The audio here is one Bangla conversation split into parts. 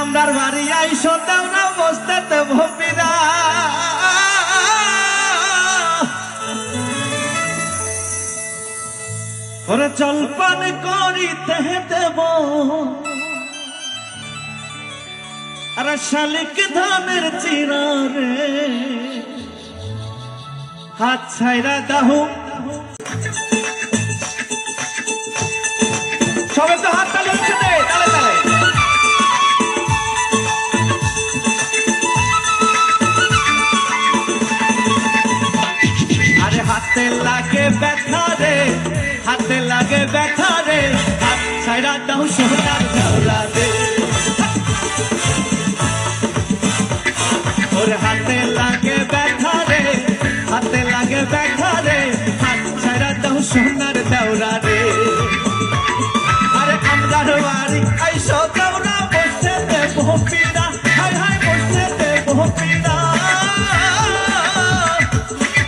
আমরার বাড়ি আইসো দেও না বসতে তে ভপিরা ওরে জলপান করিতে দেব আরে শালিক ধানের চিরা রে হাত ছাইরা দাও সবে তো হাত তালি হচ্ছে রে তালে তালে আরে হাতে লাগে ব্যথা রে হাতে লাগে ব্যথা রে হাত ছাইরা দাও সোনার দেওরা রে ওরে হাতে লাগে ব্যথা রে হাতে লাগে ব্যথা রে হাত ছাইরা দাও সোনার দেওরা রে আরে আমরার বাড়ি আইসো দেওরা বসে দে ভপিরা হাই হাই বসে দে ভপিরা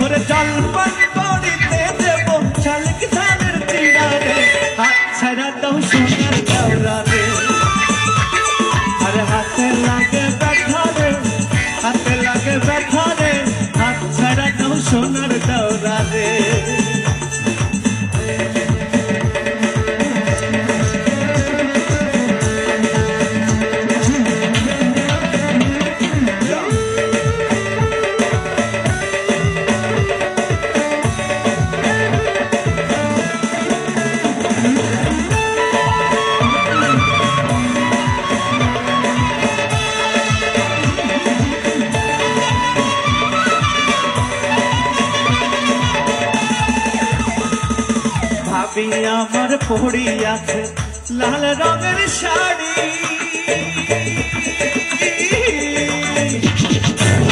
ওরে জলপান করিতে দেব শালিক ধানের চিরা রে হাত ছাইরা দাও সোনার দেওরা রে আরে হাতে লাগে ব্যথা রে হাতে লাগে ব্যথা রে হাত ছাইরা দাও সোনার দেওরা রে ভাবি আমার পড়িয়াছে লাল রঙের শাড়ি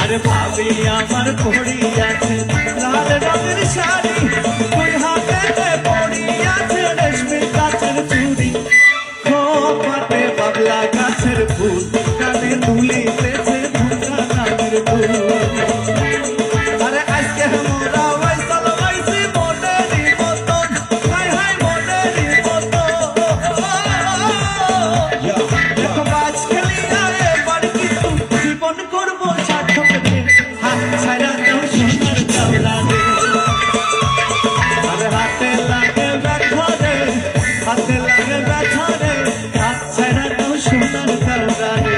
আরে ভাবি আমার পড়িয়াছে লাল রঙের শাড়ি তুই হাতে পড়িয়াছে রেশমি গাছের চুড়ি খোপাতে বাবলা গাছের ফুল কানে তুলিতেছে ভুকা নামের ফুল আরে আজকে মোরা ওয়াইসাল ওয়াইসি মনেরই মতন হাই হাই মনেরই মতন দেখো বাজ খেলিয়া এবার কিন্তু জীবন করবো সার্থক রে হাত ছাইরা দাও সোনার দেওরা রে আরে হাতে লাগে ব্যথা রে হাতে লাগে ব্যথা রে হাত ছাইরা দাও সোনার দেওরা রে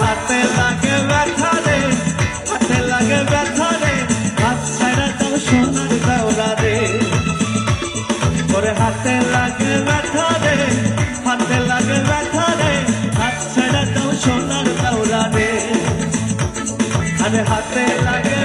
হাতে লাগে ব্যথা রে হাতে লাগে ব্যথা রে হাত ছাইরা দাও সোনার দেওরা রে ওরে হাতে লাগে ব্যথা রে হাতে লাগে ব্যথা রে হাত ছাইরা দাও সোনার দেওরা রে আরে হাতে লাগে